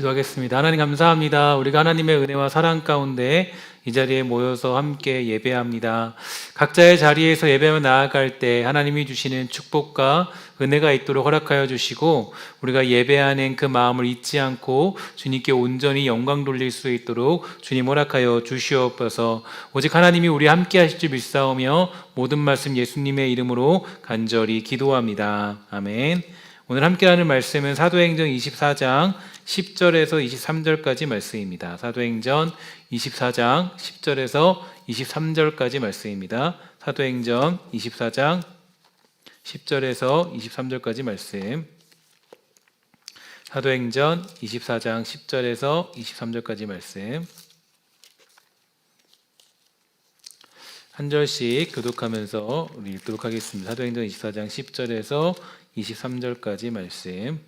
기도하겠습니다. 하나님 감사합니다. 우리가 하나님의 은혜와 사랑 가운데 이 자리에 모여서 함께 예배합니다. 각자의 자리에서 예배하며 나아갈 때 하나님이 주시는 축복과 은혜가 있도록 허락하여 주시고, 우리가 예배하는 그 마음을 잊지 않고 주님께 온전히 영광 돌릴 수 있도록 주님 허락하여 주시옵소서. 오직 하나님이 우리 함께 하실 줄 믿사오며 모든 말씀 예수님의 이름으로 간절히 기도합니다. 아멘. 오늘 함께하는 말씀은 사도행전 24장 10절에서 23절까지 말씀입니다. 사도행전 24장 10절에서 23절까지 말씀입니다. 사도행전 24장 10절에서 23절까지 말씀. 사도행전 24장 10절에서 23절까지 말씀. 한 절씩 교독하면서 우리 읽도록 하겠습니다. 사도행전 24장 10절에서 23절까지 말씀.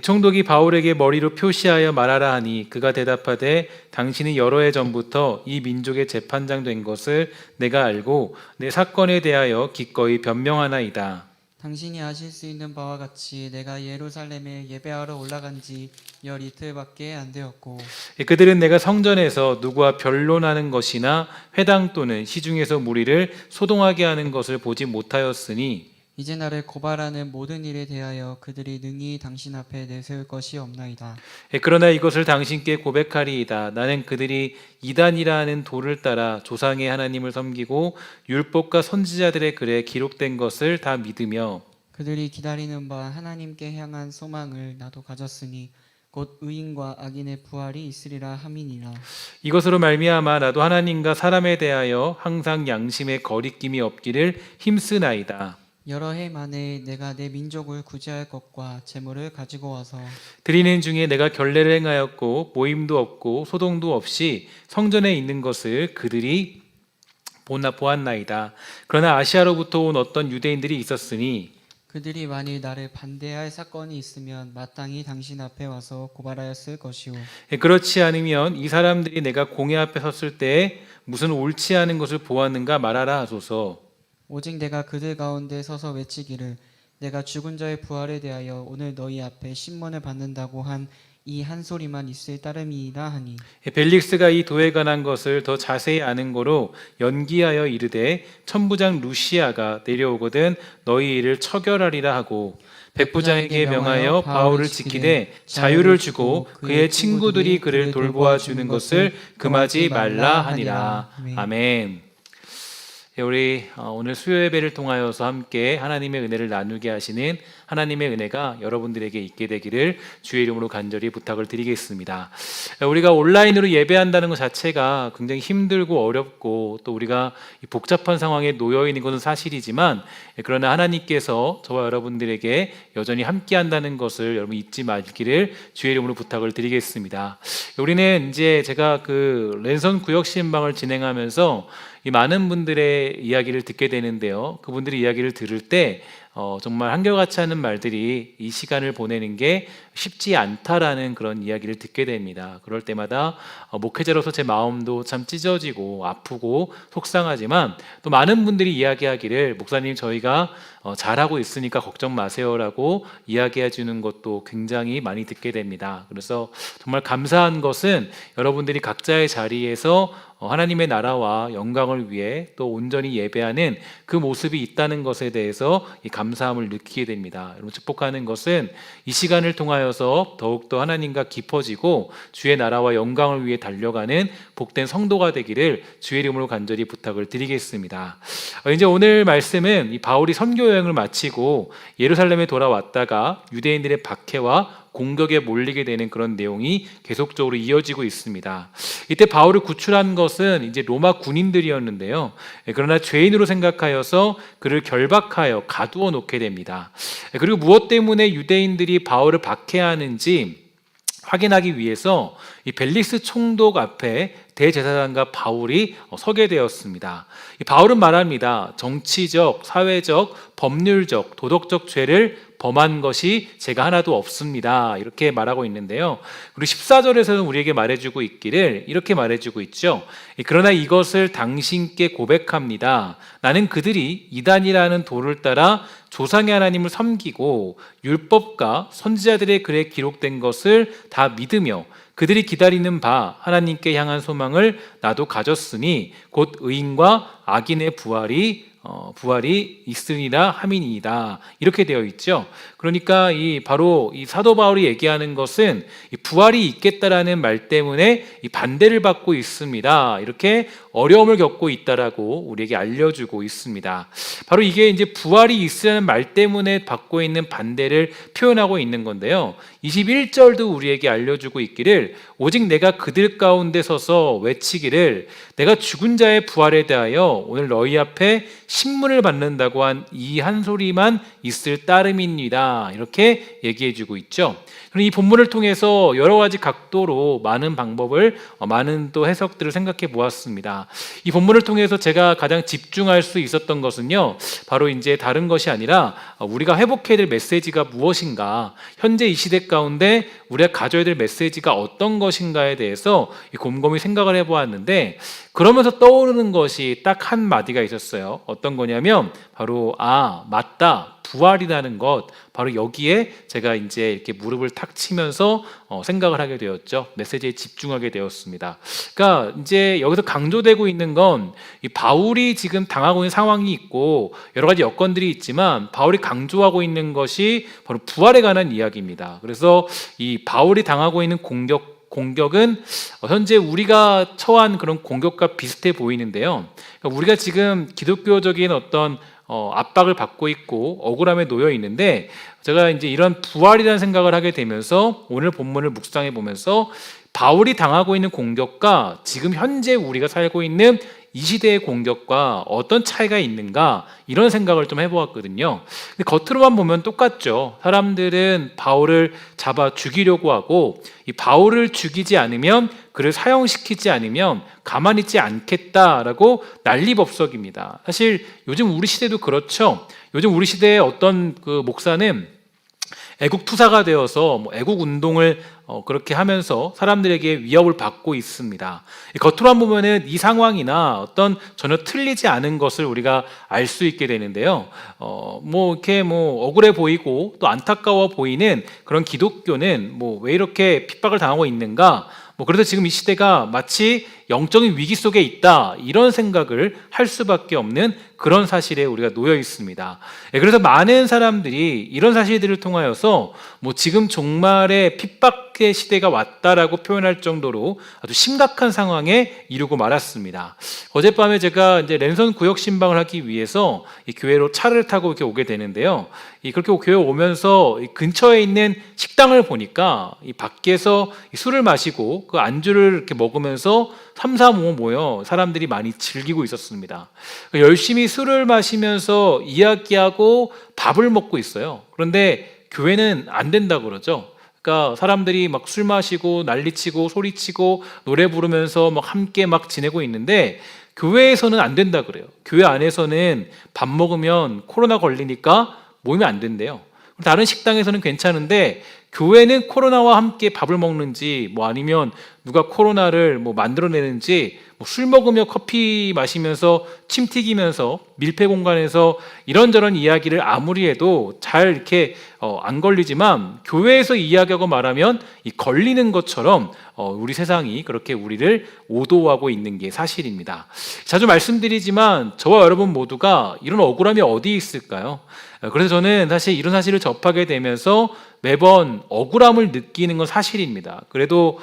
총독이 바울에게 머리로 표시하여 말하라 하니 그가 대답하되 당신이 여러 해 전부터 이 민족의 재판장 된 것을 내가 알고 내 사건에 대하여 기꺼이 변명하나이다. 당신이 아실 수 있는 바와 같이 내가 예루살렘에 예배하러 올라간 지 열 이틀밖에 안 되었고, 그들은 내가 성전에서 누구와 변론하는 것이나 회당 또는 시중에서 무리를 소동하게 하는 것을 보지 못하였으니 이제 나를 고발하는 모든 일에 대하여 그들이 능히 당신 앞에 내세울 것이 없나이다. 그러나 이것을 당신께 고백하리이다. 나는 그들이 이단이라 하는 도를 따라 조상의 하나님을 섬기고 율법과 선지자들의 글에 기록된 것을 다 믿으며 그들이 기다리는 바 하나님께 향한 소망을 나도 가졌으니 곧 의인과 악인의 부활이 있으리라 함이니라. 이것으로 말미암아 나도 하나님과 사람에 대하여 항상 양심에 거리낌이 없기를 힘쓰나이다. 여러 해 만에 내가 내 민족을 구제할 것과 재물을 가지고 와서 드리는 중에 내가 결례를 행하였고 모임도 없고 소동도 없이 성전에 있는 것을 그들이 보았나이다. 그러나 아시아로부터 온 어떤 유대인들이 있었으니 그들이 만일 나를 반대할 사건이 있으면 마땅히 당신 앞에 와서 고발하였을 것이오. 그렇지 않으면 이 사람들이 내가 공회 앞에 섰을 때 무슨 옳지 않은 것을 보았는가 말하라 하소서. 오직 내가 그들 가운데 서서 외치기를 내가 죽은 자의 부활에 대하여 오늘 너희 앞에 신문을 받는다고 한 이 한 소리만 있을 따름이라 하니, 벨릭스가 이 도에 관한 것을 더 자세히 아는 거로 연기하여 이르되 천부장 루시아가 내려오거든 너희 일을 처결하리라 하고 백부장에게 명하여 바울을 지키되 자유를 주고 그의 친구들이 그를 돌보아 주는 것을 금하지 말라 하니라. 아멘. 우리 오늘 수요 예배를 통하여서 함께 하나님의 은혜를 나누게 하시는 하나님의 은혜가 여러분들에게 있게 되기를 주의 이름으로 간절히 부탁을 드리겠습니다. 우리가 온라인으로 예배한다는 것 자체가 굉장히 힘들고 어렵고 또 우리가 복잡한 상황에 놓여 있는 것은 사실이지만, 그러나 하나님께서 저와 여러분들에게 여전히 함께 한다는 것을 여러분 잊지 말기를 주의 이름으로 부탁을 드리겠습니다. 우리는 이제 제가 그 랜선 구역 신방을 진행하면서 이 많은 분들의 이야기를 듣게 되는데요. 그분들의 이야기를 들을 때 정말 한결같이 하는 말들이 이 시간을 보내는 게 쉽지 않다라는 그런 이야기를 듣게 됩니다. 그럴 때마다 목회자로서 제 마음도 참 찢어지고 아프고 속상하지만, 또 많은 분들이 이야기하기를 목사님 저희가 잘하고 있으니까 걱정 마세요라고 이야기해 주는 것도 굉장히 많이 듣게 됩니다. 그래서 정말 감사한 것은 여러분들이 각자의 자리에서 하나님의 나라와 영광을 위해 또 온전히 예배하는 그 모습이 있다는 것에 대해서 이 감사함을 느끼게 됩니다. 여러분, 축복하는 것은 이 시간을 통하여서 더욱더 하나님과 깊어지고 주의 나라와 영광을 위해 달려가는 복된 성도가 되기를 주의 이름으로 간절히 부탁을 드리겠습니다. 이제 오늘 말씀은 이 바울이 선교 여행을 마치고 예루살렘에 돌아왔다가 유대인들의 박해와 공격에 몰리게 되는 그런 내용이 계속적으로 이어지고 있습니다. 이때 바울을 구출한 것은 이제 로마 군인들이었는데요. 그러나 죄인으로 생각하여서 그를 결박하여 가두어 놓게 됩니다. 그리고 무엇 때문에 유대인들이 바울을 박해하는지 확인하기 위해서 이 벨릭스 총독 앞에 대제사장과 바울이 서게 되었습니다. 바울은 말합니다. 정치적, 사회적, 법률적, 도덕적 죄를 범한 것이 제가 하나도 없습니다. 이렇게 말하고 있는데요. 그리고 14절에서는 우리에게 말해주고 있기를 이렇게 말해주고 있죠. 그러나 이것을 당신께 고백합니다. 나는 그들이 이단이라는 도를 따라 조상의 하나님을 섬기고 율법과 선지자들의 글에 기록된 것을 다 믿으며 그들이 기다리는 바 하나님께 향한 소망을 나도 가졌으니 곧 의인과 악인의 부활이 있으리라 함이니이다. 이렇게 되어 있죠. 그러니까 바로 이 사도 바울이 얘기하는 것은 이 부활이 있겠다라는 말 때문에 이 반대를 받고 있습니다. 이렇게 어려움을 겪고 있다라고 우리에게 알려주고 있습니다. 바로 이게 이제 부활이 있으라는 말 때문에 받고 있는 반대를 표현하고 있는 건데요. 21절도 우리에게 알려주고 있기를 오직 내가 그들 가운데 서서 외치기를 내가 죽은 자의 부활에 대하여 오늘 너희 앞에 신문을 받는다고 한 이 한 소리만 있을 따름입니다. 이렇게 얘기해주고 있죠. 이 본문을 통해서 여러 가지 각도로 많은 방법을 많은 또 해석들을 생각해 보았습니다. 이 본문을 통해서 제가 가장 집중할 수 있었던 것은요, 바로 이제 다른 것이 아니라 우리가 회복해야 될 메시지가 무엇인가, 현재 이 시대 가운데 우리가 가져야 될 메시지가 어떤 것인가에 대해서 곰곰이 생각을 해보았는데, 그러면서 떠오르는 것이 딱 한 마디가 있었어요. 어떤 거냐면 바로 맞다, 부활이라는 것, 바로 여기에 제가 이제 이렇게 무릎을 탁 치면서 생각을 하게 되었죠. 메시지에 집중하게 되었습니다. 그러니까 이제 여기서 강조되고 있는 건 이 바울이 지금 당하고 있는 상황이 있고 여러 가지 여건들이 있지만 바울이 강조하고 있는 것이 바로 부활에 관한 이야기입니다. 그래서 이 바울이 당하고 있는 공격은 현재 우리가 처한 그런 공격과 비슷해 보이는데요. 그러니까 우리가 지금 기독교적인 어떤 압박을 받고 있고 억울함에 놓여 있는데, 제가 이제 이런 부활이라는 생각을 하게 되면서 오늘 본문을 묵상해 보면서 바울이 당하고 있는 공격과 지금 현재 우리가 살고 있는 이 시대의 공격과 어떤 차이가 있는가, 이런 생각을 좀 해보았거든요. 근데 겉으로만 보면 똑같죠. 사람들은 바울을 잡아 죽이려고 하고, 이 바울을 죽이지 않으면, 그를 사형시키지 않으면 가만히 있지 않겠다라고 난리법석입니다. 사실 요즘 우리 시대도 그렇죠. 요즘 우리 시대의 어떤 그 목사는 애국 투사가 되어서 애국 운동을 그렇게 하면서 사람들에게 위협을 받고 있습니다. 겉으로만 보면은 이 상황이나 어떤 전혀 틀리지 않은 것을 우리가 알 수 있게 되는데요. 이렇게 억울해 보이고 또 안타까워 보이는 그런 기독교는 왜 이렇게 핍박을 당하고 있는가? 그래서 지금 이 시대가 마치 영적인 위기 속에 있다, 이런 생각을 할 수밖에 없는 그런 사실에 우리가 놓여 있습니다. 그래서 많은 사람들이 이런 사실들을 통하여서 지금 종말의 핍박의 시대가 왔다라고 표현할 정도로 아주 심각한 상황에 이르고 말았습니다. 어젯밤에 제가 이제 랜선 구역 신방을 하기 위해서 이 교회로 차를 타고 이렇게 오게 되는데요. 그렇게 교회 오면서 근처에 있는 식당을 보니까 이 밖에서 술을 마시고 그 안주를 이렇게 먹으면서 3, 4, 5 모여 사람들이 많이 즐기고 있었습니다. 열심히 술을 마시면서 이야기하고 밥을 먹고 있어요. 그런데 교회는 안 된다고 그러죠. 그러니까 사람들이 막 술 마시고 난리치고 소리치고 노래 부르면서 함께 지내고 있는데 교회에서는 안 된다 그래요. 교회 안에서는 밥 먹으면 코로나 걸리니까 모이면 안 된대요. 다른 식당에서는 괜찮은데 교회는 코로나와 함께 밥을 먹는지 아니면 누가 코로나를 만들어내는지 술 먹으며 커피 마시면서 침 튀기면서 밀폐 공간에서 이런저런 이야기를 아무리 해도 잘 이렇게 안 걸리지만 교회에서 이야기하고 말하면 이 걸리는 것처럼 우리 세상이 그렇게 우리를 오도하고 있는 게 사실입니다. 자주 말씀드리지만 저와 여러분 모두가 이런 억울함이 어디 있을까요? 그래서 저는 사실 이런 사실을 접하게 되면서 매번 억울함을 느끼는 건 사실입니다. 그래도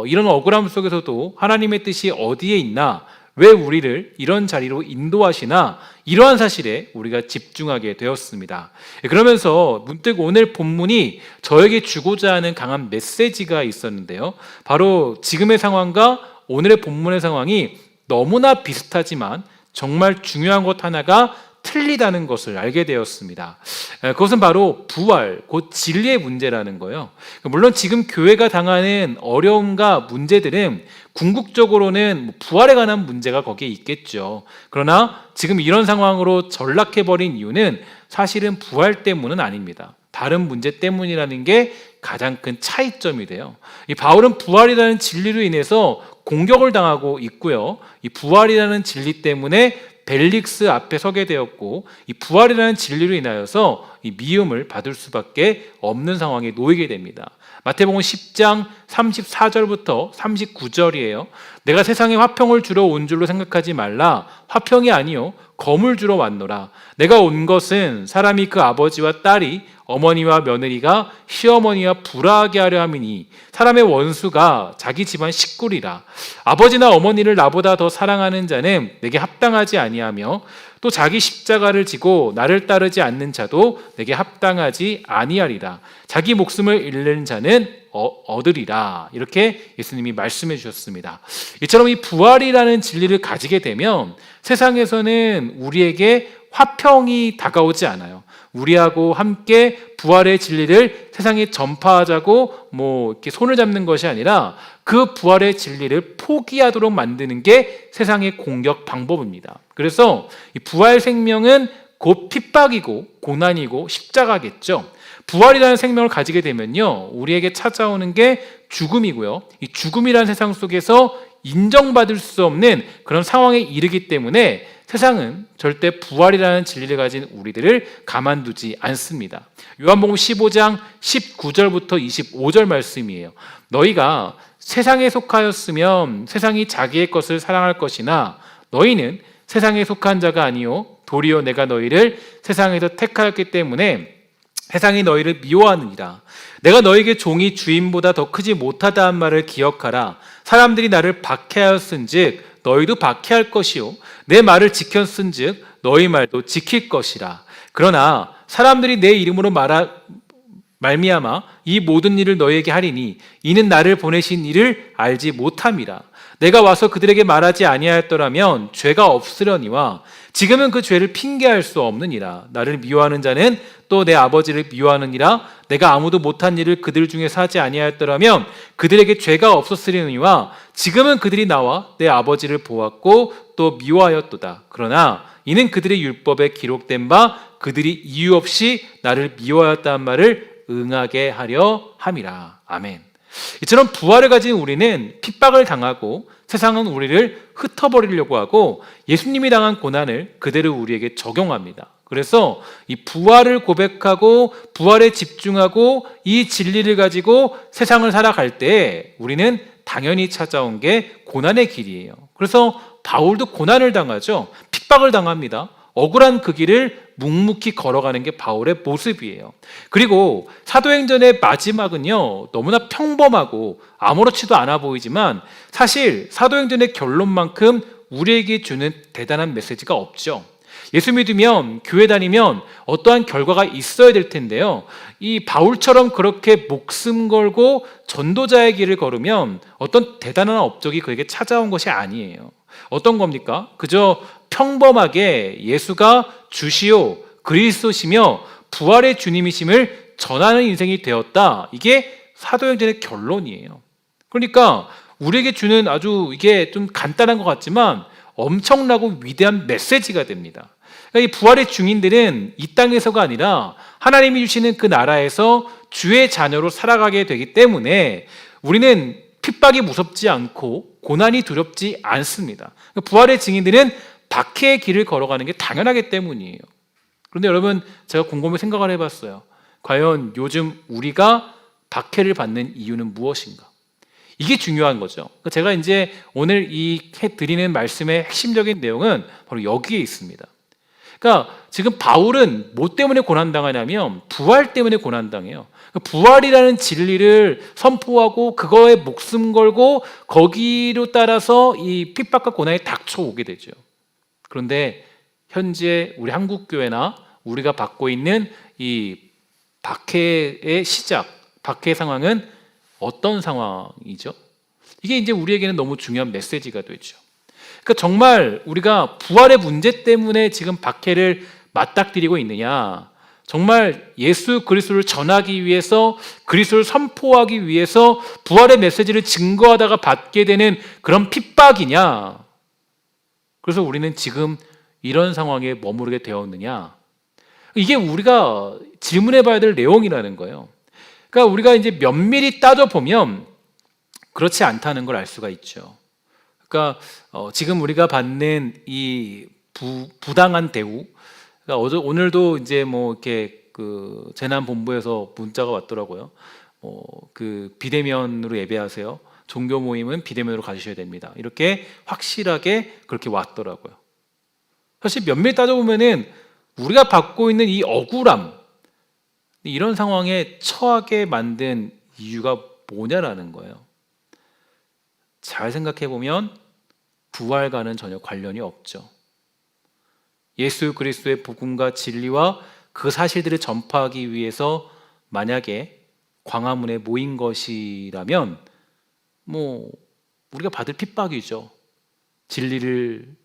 이런 억울함 속에서도 하나님의 뜻이 어디에 있나, 왜 우리를 이런 자리로 인도하시나, 이러한 사실에 우리가 집중하게 되었습니다. 그러면서 문득 오늘 본문이 저에게 주고자 하는 강한 메시지가 있었는데요. 바로 지금의 상황과 오늘의 본문의 상황이 너무나 비슷하지만 정말 중요한 것 하나가 틀리다는 것을 알게 되었습니다. 그것은 바로 부활, 곧 진리의 문제라는 거예요. 물론 지금 교회가 당하는 어려움과 문제들은 궁극적으로는 부활에 관한 문제가 거기에 있겠죠. 그러나 지금 이런 상황으로 전락해버린 이유는 사실은 부활 때문은 아닙니다. 다른 문제 때문이라는 게 가장 큰 차이점이 돼요. 이 바울은 부활이라는 진리로 인해서 공격을 당하고 있고요. 이 부활이라는 진리 때문에 벨릭스 앞에 서게 되었고, 이 부활이라는 진리로 인하여서 이 미움을 받을 수밖에 없는 상황에 놓이게 됩니다. 마태복음 10장 34절부터 39절이에요. 내가 세상에 화평을 주러 온 줄로 생각하지 말라. 화평이 아니요 검을 주러 왔노라. 내가 온 것은 사람이 그 아버지와 딸이 어머니와 며느리가 시어머니와 불화하게 하려 함이니 사람의 원수가 자기 집안 식구리라. 아버지나 어머니를 나보다 더 사랑하는 자는 내게 합당하지 아니하며 또 자기 십자가를 지고 나를 따르지 않는 자도 내게 합당하지 아니하리라. 자기 목숨을 잃는 자는 얻으리라. 이렇게 예수님이 말씀해 주셨습니다. 이처럼 이 부활이라는 진리를 가지게 되면 세상에서는 우리에게 화평이 다가오지 않아요. 우리하고 함께 부활의 진리를 세상에 전파하자고 이렇게 손을 잡는 것이 아니라 그 부활의 진리를 포기하도록 만드는 게 세상의 공격 방법입니다. 그래서 이 부활 생명은 곧 핍박이고 고난이고 십자가겠죠. 부활이라는 생명을 가지게 되면요, 우리에게 찾아오는 게 죽음이고요. 이 죽음이라는 세상 속에서 인정받을 수 없는 그런 상황에 이르기 때문에 세상은 절대 부활이라는 진리를 가진 우리들을 가만두지 않습니다. 요한복음 15장 19절부터 25절 말씀이에요. 너희가 세상에 속하였으면 세상이 자기의 것을 사랑할 것이나 너희는 세상에 속한 자가 아니요 도리어 내가 너희를 세상에서 택하였기 때문에 세상이 너희를 미워하느니라. 내가 너에게 종이 주인보다 더 크지 못하다 한 말을 기억하라. 사람들이 나를 박해하였은즉 너희도 박해할 것이요 내 말을 지켰은즉 너희 말도 지킬 것이라. 그러나 사람들이 내 이름으로 말미암아 이 모든 일을 너희에게 하리니 이는 나를 보내신 이를 알지 못함이라. 내가 와서 그들에게 말하지 아니하였더라면 죄가 없으려니와 지금은 그 죄를 핑계할 수 없느니라. 나를 미워하는 자는 또 내 아버지를 미워하느니라. 내가 아무도 못한 일을 그들 중에서 하지 아니하였더라면 그들에게 죄가 없었으려니와 지금은 그들이 나와 내 아버지를 보았고 또 미워하였도다. 그러나 이는 그들의 율법에 기록된 바 그들이 이유 없이 나를 미워하였다는 말을 응하게 하려 함이라. 아멘. 이처럼 부활을 가진 우리는 핍박을 당하고 세상은 우리를 흩어버리려고 하고 예수님이 당한 고난을 그대로 우리에게 적용합니다. 그래서 이 부활을 고백하고 부활에 집중하고 이 진리를 가지고 세상을 살아갈 때 우리는 당연히 찾아온 게 고난의 길이에요. 그래서 바울도 고난을 당하죠. 핍박을 당합니다. 억울한 그 길을 묵묵히 걸어가는 게 바울의 모습이에요. 그리고 사도행전의 마지막은요, 너무나 평범하고 아무렇지도 않아 보이지만 사실 사도행전의 결론만큼 우리에게 주는 대단한 메시지가 없죠. 예수 믿으면, 교회 다니면 어떠한 결과가 있어야 될 텐데요, 이 바울처럼 그렇게 목숨 걸고 전도자의 길을 걸으면 어떤 대단한 업적이 그에게 찾아온 것이 아니에요. 어떤 겁니까? 그저 평범하게 예수가 주시오 그리스도시며 부활의 주님이심을 전하는 인생이 되었다. 이게 사도행전의 결론이에요. 그러니까 우리에게 주는 아주 이게 좀 간단한 것 같지만 엄청나고 위대한 메시지가 됩니다. 그러니까 이 부활의 증인들은 이 땅에서가 아니라 하나님이 주시는 그 나라에서 주의 자녀로 살아가게 되기 때문에 우리는 핍박이 무섭지 않고 고난이 두렵지 않습니다. 부활의 증인들은 박해의 길을 걸어가는 게 당연하기 때문이에요. 그런데 여러분, 제가 곰곰이 생각을 해봤어요. 과연 요즘 우리가 박해를 받는 이유는 무엇인가? 이게 중요한 거죠. 제가 이제 오늘 이 드리는 말씀의 핵심적인 내용은 바로 여기에 있습니다. 그러니까 지금 바울은 뭐 때문에 고난당하냐면 부활 때문에 고난당해요. 부활이라는 진리를 선포하고 그거에 목숨 걸고 거기로 따라서 이 핍박과 고난이 닥쳐오게 되죠. 그런데 현재 우리 한국교회나 우리가 받고 있는 이 박해의 시작, 박해 상황은 어떤 상황이죠? 이게 이제 우리에게는 너무 중요한 메시지가 되죠. 그러니까 정말 우리가 부활의 문제 때문에 지금 박해를 맞닥뜨리고 있느냐, 정말 예수 그리스도를 전하기 위해서, 그리스도를 선포하기 위해서 부활의 메시지를 증거하다가 받게 되는 그런 핍박이냐? 그래서 우리는 지금 이런 상황에 머무르게 되었느냐? 이게 우리가 질문해 봐야 될 내용이라는 거예요. 그러니까 우리가 이제 면밀히 따져보면 그렇지 않다는 걸 알 수가 있죠. 그러니까 지금 우리가 받는 이 부당한 대우, 그러니까 오늘도 이제 뭐 이렇게 그 재난본부에서 문자가 왔더라고요. 그 비대면으로 예배하세요. 종교 모임은 비대면으로 가주셔야 됩니다. 이렇게 확실하게 그렇게 왔더라고요. 사실 면밀히 따져보면은 우리가 받고 있는 이 억울함, 이런 상황에 처하게 만든 이유가 뭐냐라는 거예요. 잘 생각해 보면 부활과는 전혀 관련이 없죠. 예수 그리스도의 복음과 진리와 그 사실들을 전파하기 위해서 만약에 광화문에 모인 것이라면 뭐 우리가 받을 핍박이죠. 진리를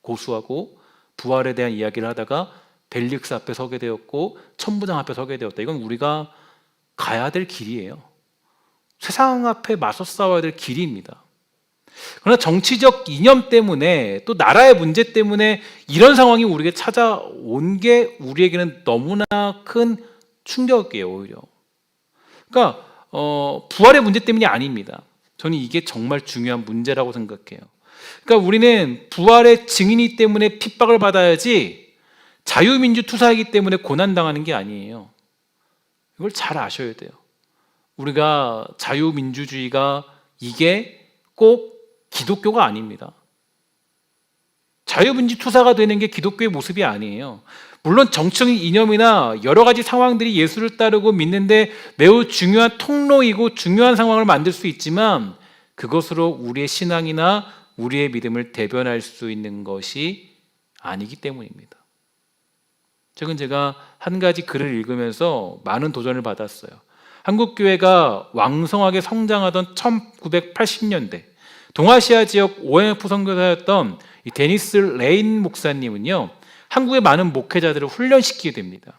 고수하고 부활에 대한 이야기를 하다가 벨릭스 앞에 서게 되었고 천부장 앞에 서게 되었다. 이건 우리가 가야 될 길이에요. 세상 앞에 맞서 싸워야 될 길입니다. 그러나 정치적 이념 때문에 또 나라의 문제 때문에 이런 상황이 우리에게 찾아온 게 우리에게는 너무나 큰 충격이에요. 오히려. 그러니까 부활의 문제 때문이 아닙니다. 저는 이게 정말 중요한 문제라고 생각해요. 그러니까 우리는 부활의 증인이기 때문에 핍박을 받아야지 자유민주 투사이기 때문에 고난당하는 게 아니에요. 이걸 잘 아셔야 돼요. 우리가 자유민주주의가 이게 꼭 기독교가 아닙니다. 자유민주 투사가 되는 게 기독교의 모습이 아니에요. 물론 정치적인 이념이나 여러 가지 상황들이 예수를 따르고 믿는데 매우 중요한 통로이고 중요한 상황을 만들 수 있지만 그것으로 우리의 신앙이나 우리의 믿음을 대변할 수 있는 것이 아니기 때문입니다. 최근 제가 한 가지 글을 읽으면서 많은 도전을 받았어요. 한국교회가 왕성하게 성장하던 1980년대 동아시아 지역 OMF 선교사였던 이 데니스 레인 목사님은요, 한국의 많은 목회자들을 훈련시키게 됩니다.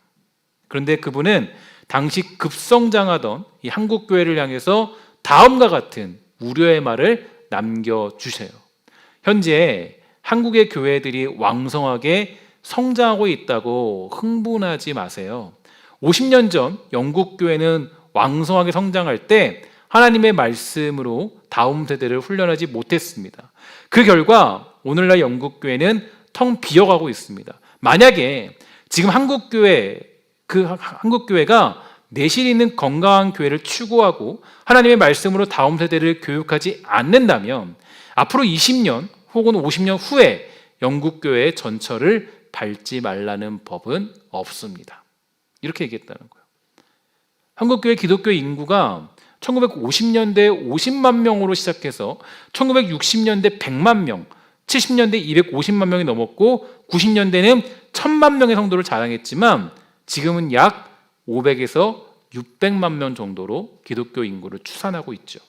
그런데 그분은 당시 급성장하던 이 한국교회를 향해서 다음과 같은 우려의 말을 남겨주세요. 현재 한국의 교회들이 왕성하게 성장하고 있다고 흥분하지 마세요. 50년 전 영국 교회는 왕성하게 성장할 때 하나님의 말씀으로 다음 세대를 훈련하지 못했습니다. 그 결과 오늘날 영국 교회는 텅 비어가고 있습니다. 만약에 지금 한국교회가 내실 있는 건강한 교회를 추구하고 하나님의 말씀으로 다음 세대를 교육하지 않는다면 앞으로 20년 혹은 50년 후에 영국교회의 전철을 밟지 말라는 법은 없습니다. 이렇게 얘기했다는 거예요. 한국교회 기독교 인구가 1950년대 50만 명으로 시작해서 1960년대 100만 명, 70년대 250만 명이 넘었고 90년대는 1000만 명의 성도를 자랑했지만 지금은 약 500에서 600만 명 정도로 기독교 인구를 추산하고 있죠.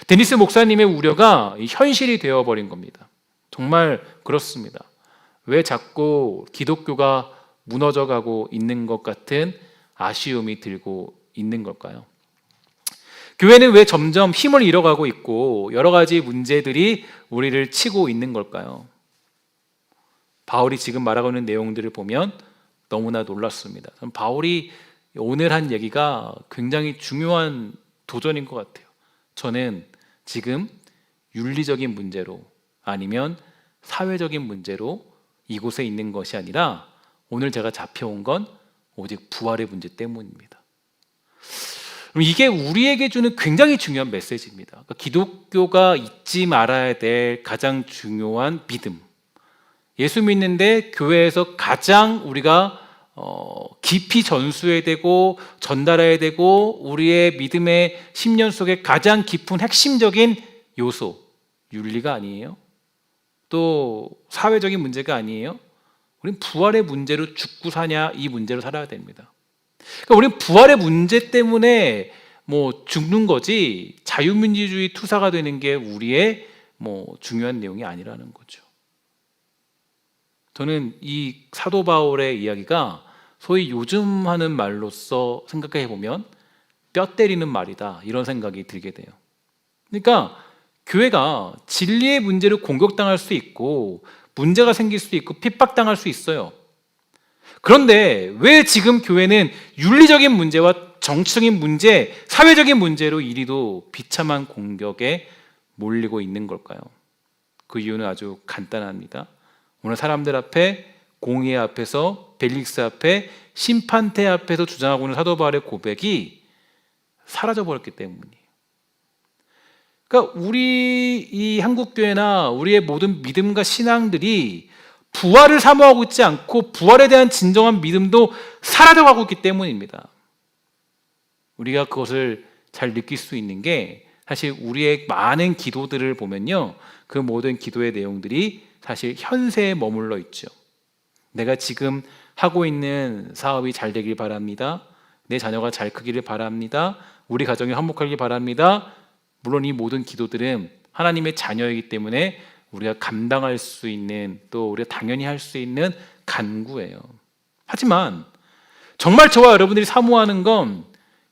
데니스 목사님의 우려가 현실이 되어버린 겁니다. 정말 그렇습니다. 왜 자꾸 기독교가 무너져가고 있는 것 같은 아쉬움이 들고 있는 걸까요? 교회는 왜 점점 힘을 잃어가고 있고 여러 가지 문제들이 우리를 치고 있는 걸까요? 바울이 지금 말하고 있는 내용들을 보면 너무나 놀랐습니다. 바울이 오늘 한 얘기가 굉장히 중요한 도전인 것 같아요. 저는 지금 윤리적인 문제로 아니면 사회적인 문제로 이곳에 있는 것이 아니라 오늘 제가 잡혀온 건 오직 부활의 문제 때문입니다. 이게 우리에게 주는 굉장히 중요한 메시지입니다. 그러니까 기독교가 잊지 말아야 될 가장 중요한 믿음. 예수 믿는데 교회에서 가장 우리가 깊이 전수해야 되고 전달해야 되고 우리의 믿음의 10년 속에 가장 깊은 핵심적인 요소, 윤리가 아니에요? 또 사회적인 문제가 아니에요? 우리는 부활의 문제로 죽고 사냐 이 문제로 살아야 됩니다. 그러니까 우리는 부활의 문제 때문에 죽는 거지 자유민주주의 투사가 되는 게 우리의 중요한 내용이 아니라는 거죠. 저는 이 사도 바울의 이야기가 소위 요즘 하는 말로서 생각해 보면 뼈 때리는 말이다 이런 생각이 들게 돼요. 그러니까 교회가 진리의 문제로 공격당할 수 있고 문제가 생길 수 있고 핍박당할 수 있어요. 그런데 왜 지금 교회는 윤리적인 문제와 정치적인 문제, 사회적인 문제로 이리도 비참한 공격에 몰리고 있는 걸까요? 그 이유는 아주 간단합니다. 오늘 사람들 앞에, 공의 앞에서, 벨릭스 앞에, 심판대 앞에서 주장하고 있는 사도 바울의 고백이 사라져버렸기 때문이에요. 그러니까 우리 이 한국교회나 우리의 모든 믿음과 신앙들이 부활을 사모하고 있지 않고 부활에 대한 진정한 믿음도 사라져가고 있기 때문입니다. 우리가 그것을 잘 느낄 수 있는 게 사실 우리의 많은 기도들을 보면요, 그 모든 기도의 내용들이 사실 현세에 머물러 있죠. 내가 지금 하고 있는 사업이 잘 되길 바랍니다. 내 자녀가 잘 크기를 바랍니다. 우리 가정이 화목하길 바랍니다. 물론 이 모든 기도들은 하나님의 자녀이기 때문에 우리가 감당할 수 있는, 또 우리가 당연히 할 수 있는 간구예요. 하지만 정말 저와 여러분들이 사모하는 건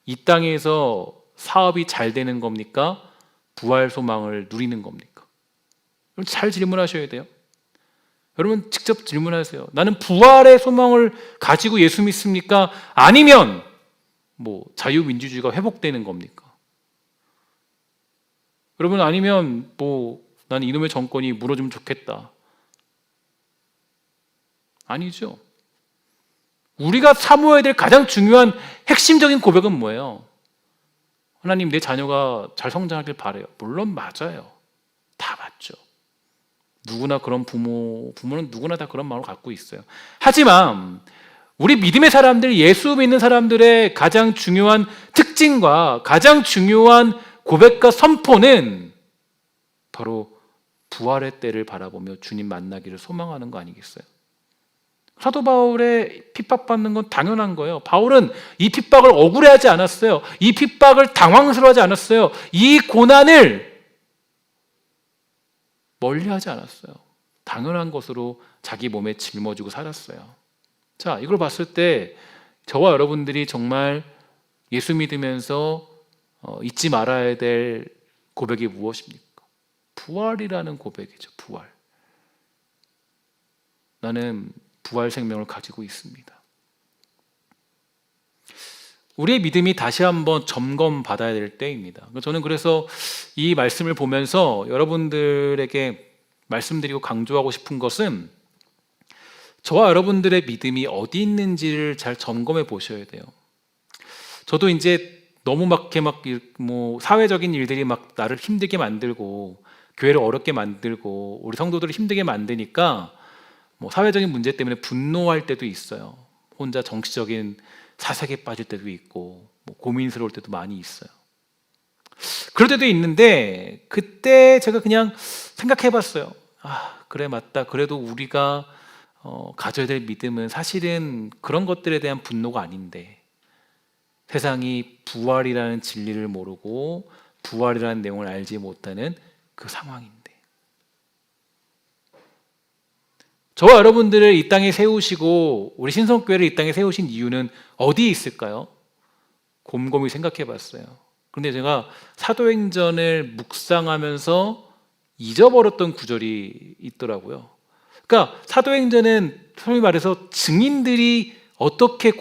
이 땅에서 사업이 잘 되는 겁니까? 부활 소망을 누리는 겁니까? 여러분 잘 질문하셔야 돼요. 여러분 직접 질문하세요. 나는 부활의 소망을 가지고 예수 믿습니까? 아니면 자유민주주의가 회복되는 겁니까? 여러분 아니면 난 이놈의 정권이 무너지면 좋겠다. 아니죠. 우리가 사모해야 될 가장 중요한 핵심적인 고백은 뭐예요? 하나님, 내 자녀가 잘 성장하길 바라요. 물론 맞아요. 다 맞죠. 누구나 그런 부모는 누구나 다 그런 마음을 갖고 있어요. 하지만 우리 믿음의 사람들, 예수 믿는 사람들의 가장 중요한 특징과 가장 중요한 고백과 선포는 바로 부활의 때를 바라보며 주님 만나기를 소망하는 거 아니겠어요? 사도 바울의 핍박받는 건 당연한 거예요. 바울은 이 핍박을 억울해하지 않았어요. 이 핍박을 당황스러워하지 않았어요. 이 고난을 멀리하지 않았어요. 당연한 것으로 자기 몸에 짊어지고 살았어요. 자, 이걸 봤을 때 저와 여러분들이 정말 예수 믿으면서 잊지 말아야 될 고백이 무엇입니까? 부활이라는 고백이죠. 부활. 나는 부활 생명을 가지고 있습니다. 우리의 믿음이 다시 한번 점검받아야 될 때입니다. 저는 그래서 이 말씀을 보면서 여러분들에게 말씀드리고 강조하고 싶은 것은 저와 여러분들의 믿음이 어디 있는지를 잘 점검해 보셔야 돼요. 저도 이제 너무 사회적인 일들이 나를 힘들게 만들고 교회를 어렵게 만들고 우리 성도들을 힘들게 만드니까 사회적인 문제 때문에 분노할 때도 있어요. 혼자 정치적인 사색에 빠질 때도 있고 고민스러울 때도 많이 있어요. 그럴 때도 있는데 그때 제가 그냥 생각해 봤어요. 그래 맞다. 그래도 우리가 가져야 될 믿음은 사실은 그런 것들에 대한 분노가 아닌데, 세상이 부활이라는 진리를 모르고 부활이라는 내용을 알지 못하는 그 상황인데, 저와 여러분들을 이 땅에 세우시고 우리 신성교회를 이 땅에 세우신 이유는 어디에 있을까요? 곰곰이 생각해 봤어요. 그런데 제가 사도행전을 묵상하면서 잊어버렸던 구절이 있더라고요. 그러니까 사도행전은 소위 말해서 증인들이 어떻게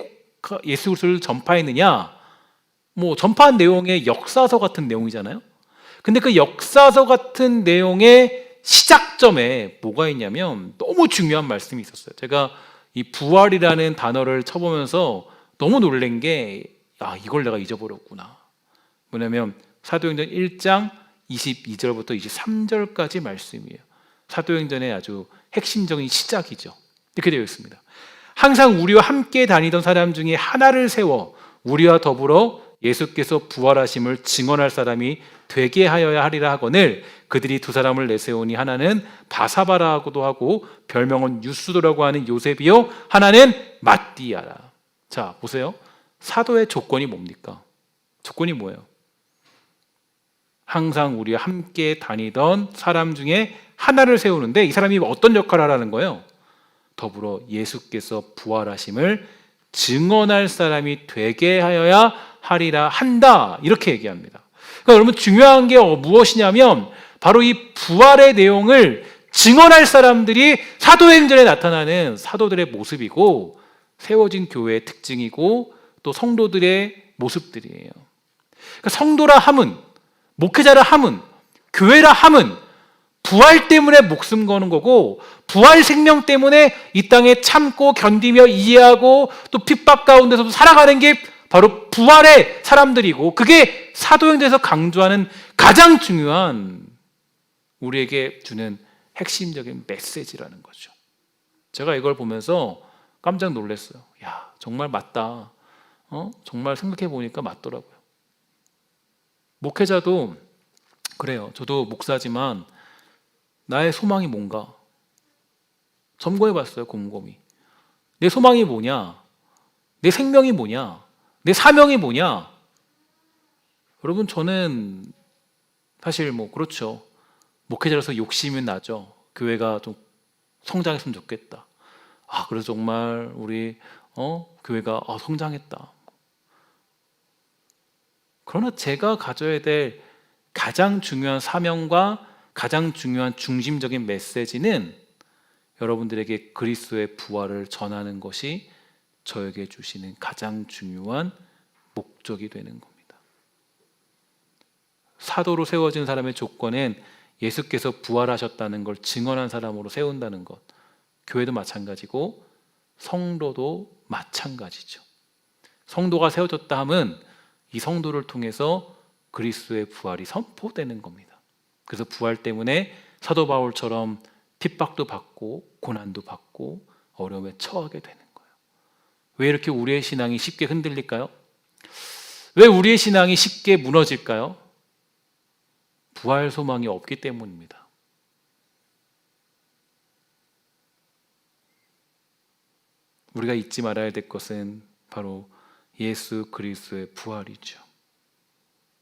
예수 그리스도를 전파했느냐, 전파한 내용의 역사서 같은 내용이잖아요. 근데 그 역사서 같은 내용의 시작점에 뭐가 있냐면 너무 중요한 말씀이 있었어요. 제가 이 부활이라는 단어를 쳐보면서 너무 놀란 게 이걸 내가 잊어버렸구나. 뭐냐면 사도행전 1장 22절부터 23절까지 말씀이에요. 사도행전의 아주 핵심적인 시작이죠. 이렇게 되어 있습니다. 항상 우리와 함께 다니던 사람 중에 하나를 세워 우리와 더불어 예수께서 부활하심을 증언할 사람이 되게 하여야 하리라 하거늘 그들이 두 사람을 내세우니 하나는 바사바라고도 하고 별명은 유스도라고 하는 요셉이요 하나는 마띠아라. 자, 보세요. 사도의 조건이 뭡니까? 조건이 뭐예요? 항상 우리와 함께 다니던 사람 중에 하나를 세우는데 이 사람이 어떤 역할을 하라는 거예요? 더불어 예수께서 부활하심을 증언할 사람이 되게 하여야 하리라 한다. 이렇게 얘기합니다. 그러니까 여러분 중요한 게 무엇이냐면 바로 이 부활의 내용을 증언할 사람들이 사도행전에 나타나는 사도들의 모습이고, 세워진 교회의 특징이고 또 성도들의 모습들이에요. 그러니까 성도라 함은, 목회자라 함은, 교회라 함은 부활 때문에 목숨 거는 거고, 부활 생명 때문에 이 땅에 참고 견디며 이해하고 또 핍박 가운데서도 살아가는 게 바로 부활의 사람들이고, 그게 사도행전에서 강조하는 가장 중요한 우리에게 주는 핵심적인 메시지라는 거죠. 제가 이걸 보면서 깜짝 놀랐어요. 야, 정말 맞다. 정말 생각해 보니까 맞더라고요. 목회자도 그래요. 저도 목사지만 나의 소망이 뭔가 점검해 봤어요. 곰곰이. 내 소망이 뭐냐? 내 생명이 뭐냐? 내 사명이 뭐냐? 여러분, 저는 사실 그렇죠. 목회자로서 욕심은 나죠. 교회가 좀 성장했으면 좋겠다. 그래서 정말 우리 교회가 성장했다. 그러나 제가 가져야 될 가장 중요한 사명과 가장 중요한 중심적인 메시지는 여러분들에게 그리스도의 부활을 전하는 것이 저에게 주시는 가장 중요한 목적이 되는 겁니다. 사도로 세워진 사람의 조건은 예수께서 부활하셨다는 걸 증언한 사람으로 세운다는 것. 교회도 마찬가지고 성도도 마찬가지죠. 성도가 세워졌다 함은 이 성도를 통해서 그리스도의 부활이 선포되는 겁니다. 그래서 부활 때문에 사도 바울처럼 핍박도 받고 고난도 받고 어려움에 처하게 되는 거예요. 왜 이렇게 우리의 신앙이 쉽게 흔들릴까요? 왜 우리의 신앙이 쉽게 무너질까요? 부활 소망이 없기 때문입니다. 우리가 잊지 말아야 될 것은 바로 예수 그리스도의 부활이죠.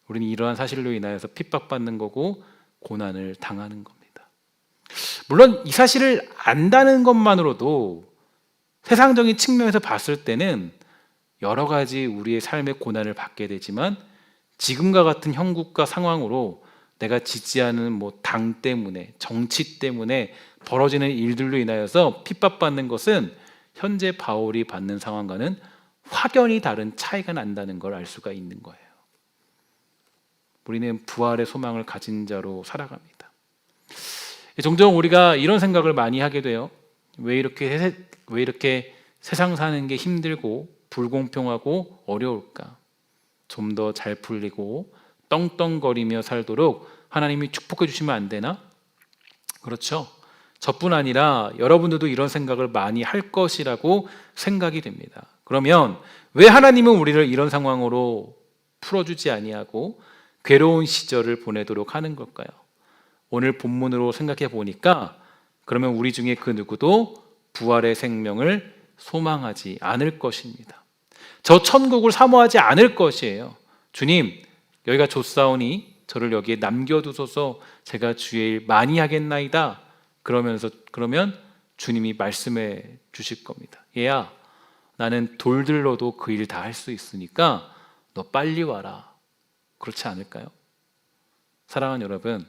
우리는 이러한 사실로 인하여서 핍박받는 거고 고난을 당하는 겁니다. 물론 이 사실을 안다는 것만으로도 세상적인 측면에서 봤을 때는 여러 가지 우리의 삶의 고난을 받게 되지만, 지금과 같은 형국과 상황으로 내가 지지하는 당 때문에, 정치 때문에 벌어지는 일들로 인하여서 핍박받는 것은 현재 바울이 받는 상황과는 확연히 다른 차이가 난다는 걸 알 수가 있는 거예요. 우리는 부활의 소망을 가진 자로 살아갑니다. 종종 우리가 이런 생각을 많이 하게 돼요. 왜 이렇게 세상 사는 게 힘들고 불공평하고 어려울까? 좀 더 잘 풀리고 떵떵거리며 살도록 하나님이 축복해 주시면 안 되나? 그렇죠. 저뿐 아니라 여러분들도 이런 생각을 많이 할 것이라고 생각이 됩니다. 그러면 왜 하나님은 우리를 이런 상황으로 풀어주지 아니하고 괴로운 시절을 보내도록 하는 걸까요? 오늘 본문으로 생각해 보니까 그러면 우리 중에 그 누구도 부활의 생명을 소망하지 않을 것입니다. 저 천국을 사모하지 않을 것이에요. 주님, 여기가 좋사오니 저를 여기에 남겨두소서, 제가 주의 일 많이 하겠나이다. 그러면 주님이 말씀해 주실 겁니다. 얘야, 나는 돌들로도 그 일 다 할 수 있으니까 너 빨리 와라. 그렇지 않을까요? 사랑하는 여러분,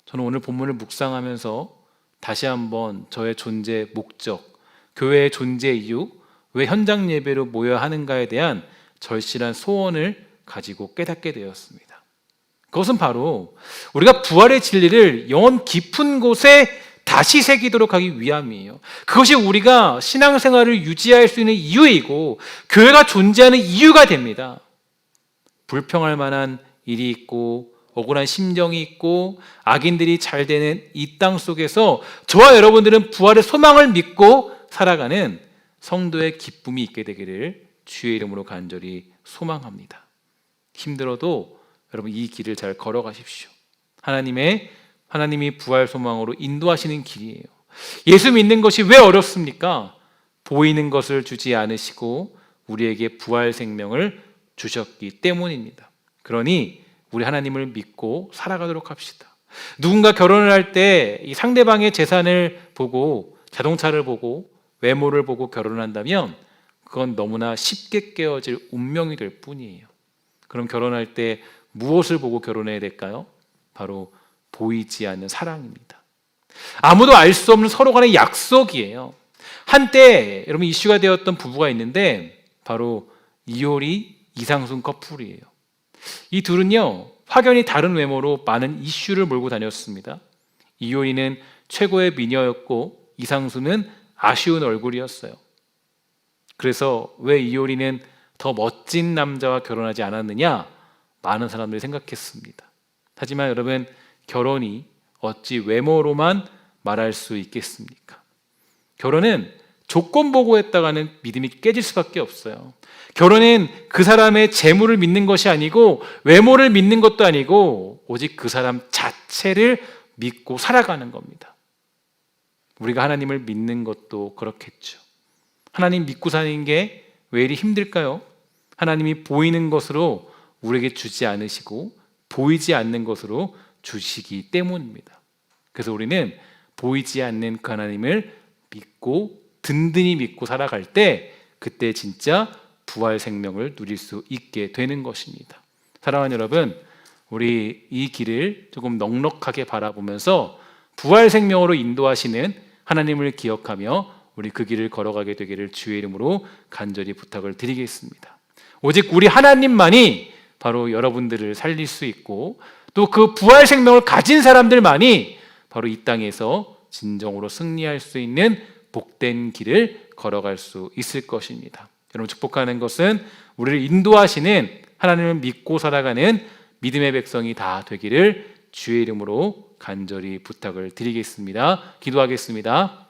저는 오늘 본문을 묵상하면서 다시 한번 저의 존재 목적, 교회의 존재 이유, 왜 현장 예배로 모여야 하는가에 대한 절실한 소원을 가지고 깨닫게 되었습니다. 그것은 바로 우리가 부활의 진리를 영혼 깊은 곳에 다시 새기도록 하기 위함이에요. 그것이 우리가 신앙생활을 유지할 수 있는 이유이고 교회가 존재하는 이유가 됩니다. 불평할 만한 일이 있고 억울한 심정이 있고 악인들이 잘 되는 이 땅 속에서 저와 여러분들은 부활의 소망을 믿고 살아가는 성도의 기쁨이 있게 되기를 주의 이름으로 간절히 소망합니다. 힘들어도 여러분 이 길을 잘 걸어가십시오. 하나님이 부활 소망으로 인도하시는 길이에요. 예수 믿는 것이 왜 어렵습니까? 보이는 것을 주지 않으시고 우리에게 부활 생명을 주셨기 때문입니다. 그러니 우리 하나님을 믿고 살아가도록 합시다. 누군가 결혼을 할 때 이 상대방의 재산을 보고, 자동차를 보고, 외모를 보고 결혼을 한다면 그건 너무나 쉽게 깨어질 운명이 될 뿐이에요. 그럼 결혼할 때 무엇을 보고 결혼해야 될까요? 바로 보이지 않는 사랑입니다. 아무도 알 수 없는 서로 간의 약속이에요. 한때 여러분 이슈가 되었던 부부가 있는데 바로 이효리, 이상순 커플이에요. 이 둘은요 확연히 다른 외모로 많은 이슈를 몰고 다녔습니다. 이효리는 최고의 미녀였고 이상순은 아쉬운 얼굴이었어요. 그래서 왜 이효리는 더 멋진 남자와 결혼하지 않았느냐? 많은 사람들이 생각했습니다. 하지만 여러분, 결혼이 어찌 외모로만 말할 수 있겠습니까? 결혼은 조건 보고 했다가는 믿음이 깨질 수밖에 없어요. 결혼은 그 사람의 재물을 믿는 것이 아니고 외모를 믿는 것도 아니고 오직 그 사람 자체를 믿고 살아가는 겁니다. 우리가 하나님을 믿는 것도 그렇겠죠. 하나님 믿고 사는 게 왜 이리 힘들까요? 하나님이 보이는 것으로 우리에게 주지 않으시고 보이지 않는 것으로 주시기 때문입니다. 그래서 우리는 보이지 않는 그 하나님을 믿고 든든히 믿고 살아갈 때 그때 진짜 부활 생명을 누릴 수 있게 되는 것입니다. 사랑하는 여러분, 우리 이 길을 조금 넉넉하게 바라보면서 부활 생명으로 인도하시는 하나님을 기억하며 우리 그 길을 걸어가게 되기를 주의 이름으로 간절히 부탁을 드리겠습니다. 오직 우리 하나님만이 바로 여러분들을 살릴 수 있고 또 그 부활 생명을 가진 사람들만이 바로 이 땅에서 진정으로 승리할 수 있는 복된 길을 걸어갈 수 있을 것입니다. 여러분, 축복하는 것은 우리를 인도하시는 하나님을 믿고 살아가는 믿음의 백성이 다 되기를 주의 이름으로 간절히 부탁을 드리겠습니다. 기도하겠습니다.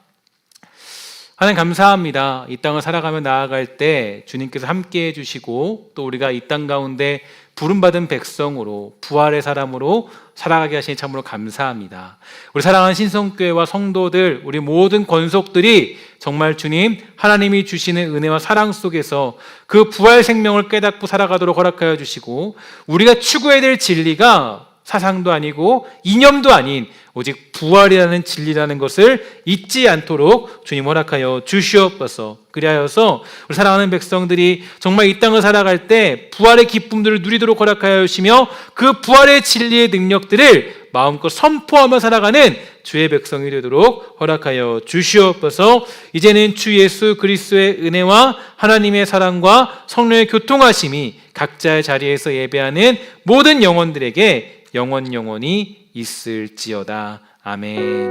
하나님 감사합니다. 이 땅을 살아가며 나아갈 때 주님께서 함께해 주시고 또 우리가 이 땅 가운데 부름받은 백성으로 부활의 사람으로 살아가게 하시니 참으로 감사합니다. 우리 사랑하는 신성교회와 성도들, 우리 모든 권속들이 정말 주님 하나님이 주시는 은혜와 사랑 속에서 그 부활 생명을 깨닫고 살아가도록 허락하여 주시고 우리가 추구해야 될 진리가 사상도 아니고 이념도 아닌 오직 부활이라는 진리라는 것을 잊지 않도록 주님 허락하여 주시옵소서. 그리하여서 우리 사랑하는 백성들이 정말 이 땅을 살아갈 때 부활의 기쁨들을 누리도록 허락하여 주시며 그 부활의 진리의 능력들을 마음껏 선포하며 살아가는 주의 백성이 되도록 허락하여 주시옵소서. 이제는 주 예수 그리스도의 은혜와 하나님의 사랑과 성령의 교통하심이 각자의 자리에서 예배하는 모든 영혼들에게 영원히 있을지어다. 아멘.